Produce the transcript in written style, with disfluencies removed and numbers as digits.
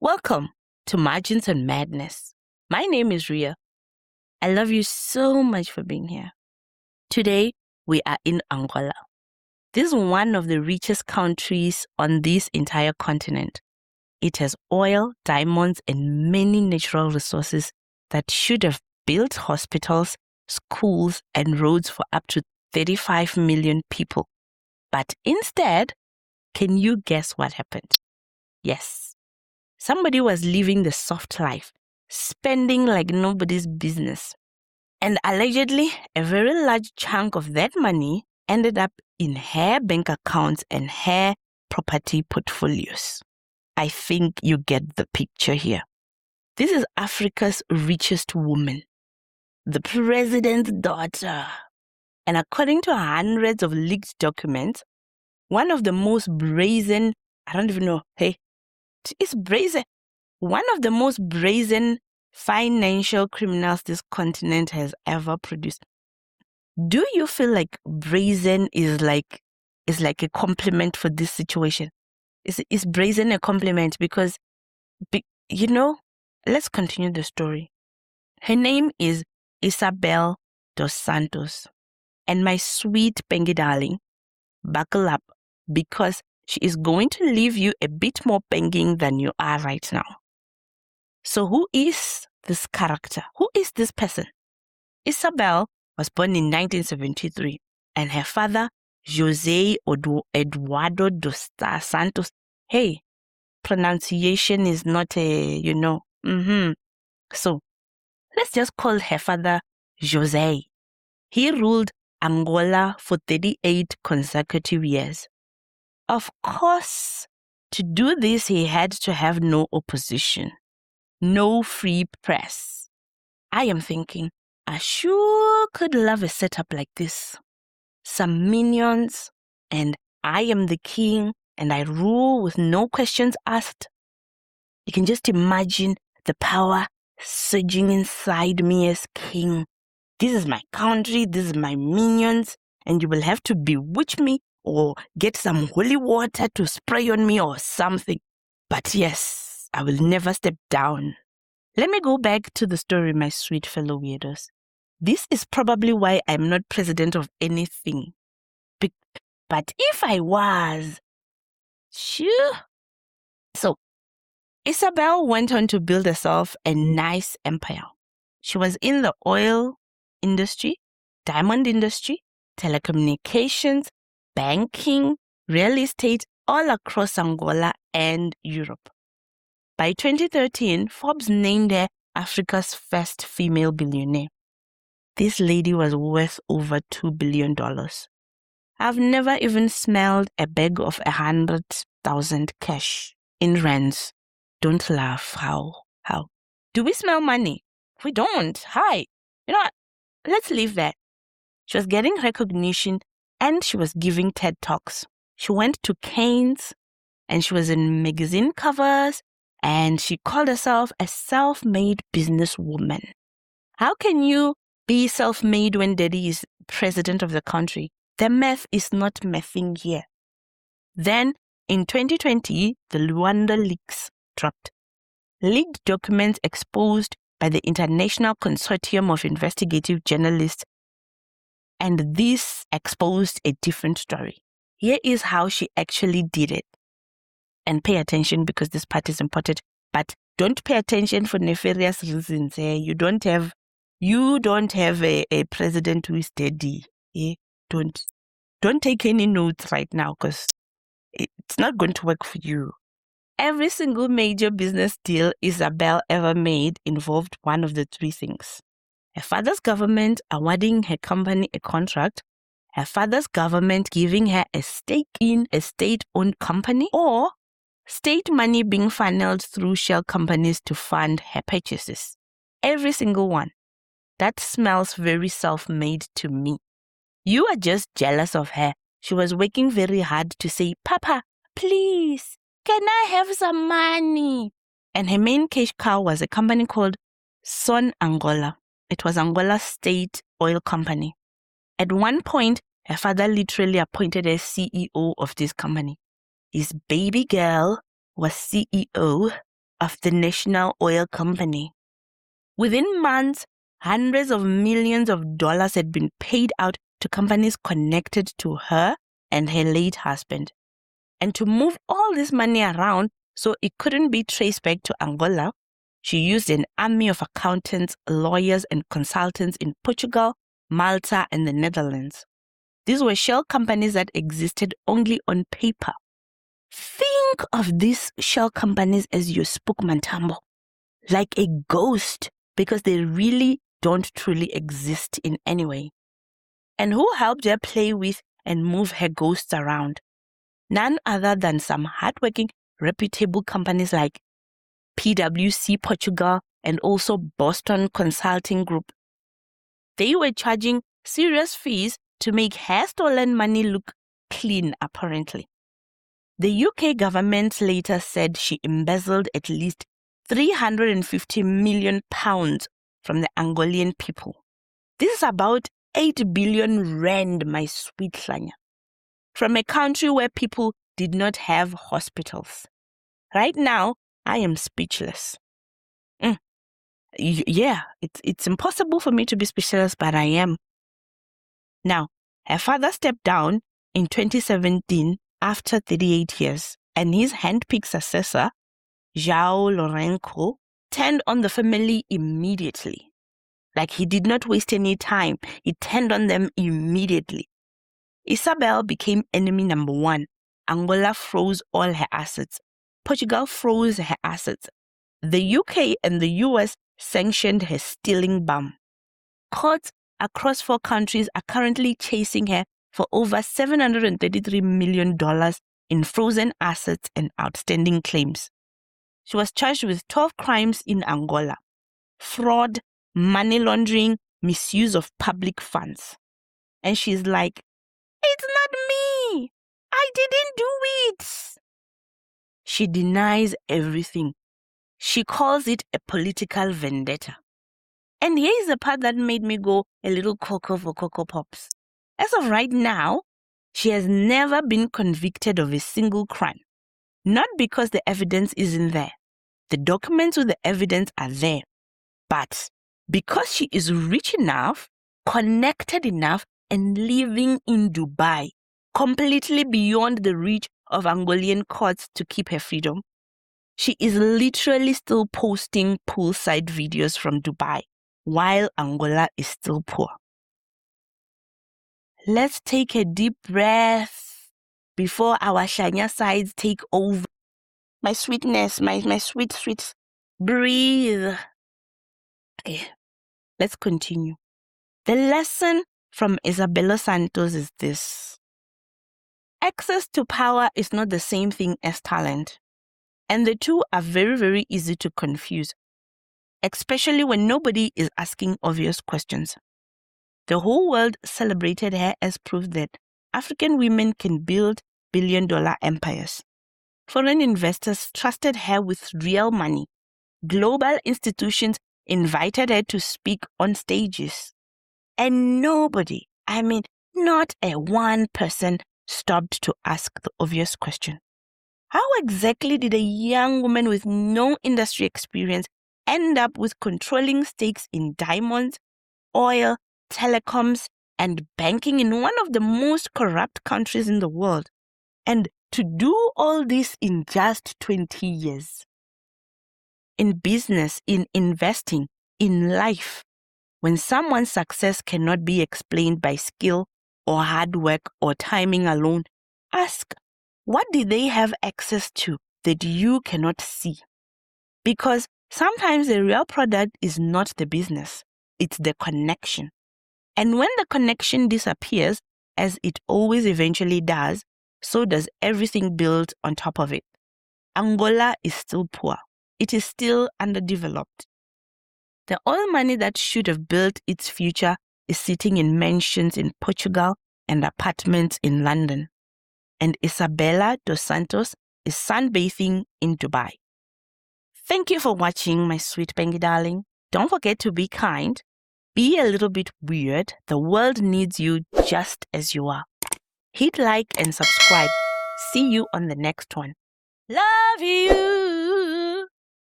Welcome to Margins and Madness. My name is Ria. I love you so much for being here. Today, we are in Angola. This is one of the richest countries on this entire continent. It has oil, diamonds, and many natural resources that should have built hospitals, schools, and roads for up to 35 million people. But instead, can you guess what happened? Yes, somebody was living the soft life, spending like nobody's business. And allegedly, a very large chunk of that money ended up in her bank accounts and her property portfolios. I think you get the picture here. This is Africa's richest woman, the president's daughter. And according to hundreds of leaked documents, one of the most brazen, I don't even know, it's brazen. One of the most brazen financial criminals this continent has ever produced. Do you feel like brazen is like a compliment for this situation? Is brazen a compliment? Because, let's continue the story. Her name is Isabel dos Santos. And my sweet penga darling, buckle up, because she is going to leave you a bit more penging than you are right now. So who is this character? Who is this person? Isabel was born in 1973, and her father, Jose Eduardo dos Santos. Hey, pronunciation is not So let's just call her father Jose. He ruled Angola for 38 consecutive years. Of course, to do this, he had to have no opposition. No free press. I am thinking, I sure could love a setup like this. Some minions, and I am the king, and I rule with no questions asked. You can just imagine the power surging inside me as king. This is my country, this is my minions, and you will have to bewitch me or get some holy water to spray on me or something. But yes, I will never step down. Let me go back to the story, my sweet fellow weirdos. This is probably why I'm not president of anything. But if I was, sure. So, Isabel went on to build herself a nice empire. She was in the oil industry, diamond industry, telecommunications, banking, real estate, all across Angola and Europe. By 2013, Forbes named her Africa's first female billionaire. This lady was worth over $2 billion. I've never even smelled a bag of 100,000 cash in rands. Don't laugh. How? Do we smell money? We don't. Hi. You know what? Let's leave that. She was getting recognition and she was giving TED Talks. She went to Cannes and she was in magazine covers. And she called herself a self-made businesswoman. How can you be self-made when daddy is president of the country? The math is not mathing here. Then, in 2020, the Luanda Leaks dropped. Leaked documents exposed by the International Consortium of Investigative Journalists. And this exposed a different story. Here is how she actually did it. And pay attention because this part is important. But don't pay attention for nefarious reasons. You don't have a president who is steady. Don't take any notes right now because it's not going to work for you. Every single major business deal Isabel ever made involved one of the three things. Her father's government awarding her company a contract, her father's government giving her a stake in a state-owned company, or state money being funneled through shell companies to fund her purchases. Every single one. That smells very self-made to me. You are just jealous of her. She was working very hard to say, Papa, please, can I have some money? And her main cash cow was a company called Son Angola. It was Angola's state oil company. At one point, her father literally appointed her CEO of this company. His baby girl was CEO of the national oil company. Within months, hundreds of millions of dollars had been paid out to companies connected to her and her late husband. And to move all this money around so it couldn't be traced back to Angola, she used an army of accountants, lawyers, and consultants in Portugal, Malta, and the Netherlands. These were shell companies that existed only on paper. Think of these shell companies as your spook mantambo, like a ghost, because they really don't truly exist in any way. And who helped her play with and move her ghosts around? None other than some hardworking, reputable companies like PwC Portugal and also Boston Consulting Group. They were charging serious fees to make her stolen money look clean, apparently. The UK government later said she embezzled at least £350 million from the Angolan people. This is about 8 billion rand, my sweet Hlanya, from a country where people did not have hospitals. Right now, I am speechless. Yeah, it's impossible for me to be speechless, but I am. Now, her father stepped down in 2017 after 38 years, and his handpicked successor, João Lourenço, turned on the family immediately. Like he did not waste any time. He turned on them immediately. Isabel became enemy number one. Angola froze all her assets. Portugal froze her assets. The UK and the US sanctioned her stealing bum. Courts across 4 countries are currently chasing her for over $733 million in frozen assets and outstanding claims. She was charged with 12 crimes in Angola: fraud, money laundering, misuse of public funds. And she's like, "It's not me. I didn't do it." She denies everything. She calls it a political vendetta. And here is the part that made me go a little cocoa for Cocoa Pops. As of right now, she has never been convicted of a single crime. Not because the evidence isn't there. The documents with the evidence are there. But because she is rich enough, connected enough, and living in Dubai, completely beyond the reach of Angolan courts to keep her freedom, she is literally still posting poolside videos from Dubai while Angola is still poor. Let's take a deep breath before our Hlanya sides take over. My sweetness, my sweet, sweet, breathe. Okay, let's continue. The lesson from Isabel dos Santos is this: access to power is not the same thing as talent. And the two are very, very easy to confuse, especially when nobody is asking obvious questions. The whole world celebrated her as proof that African women can build billion-dollar empires. Foreign investors trusted her with real money. Global institutions invited her to speak on stages. And nobody, not a one person, stopped to ask the obvious question. How exactly did a young woman with no industry experience end up with controlling stakes in diamonds, oil, telecoms, and banking in one of the most corrupt countries in the world? And to do all this in just 20 years. In business, in investing, in life, when someone's success cannot be explained by skill or hard work or timing alone, ask, what did they have access to that you cannot see? Because sometimes the real product is not the business, it's the connection. And when the connection disappears, as it always eventually does, so does everything built on top of it. Angola is still poor. It is still underdeveloped. The oil money that should have built its future is sitting in mansions in Portugal and apartments in London. And Isabel dos Santos is sunbathing in Dubai. Thank you for watching, my sweet Pengi darling. Don't forget to be kind. Be a little bit weird. The world needs you just as you are. Hit like and subscribe. See you on the next one. Love you.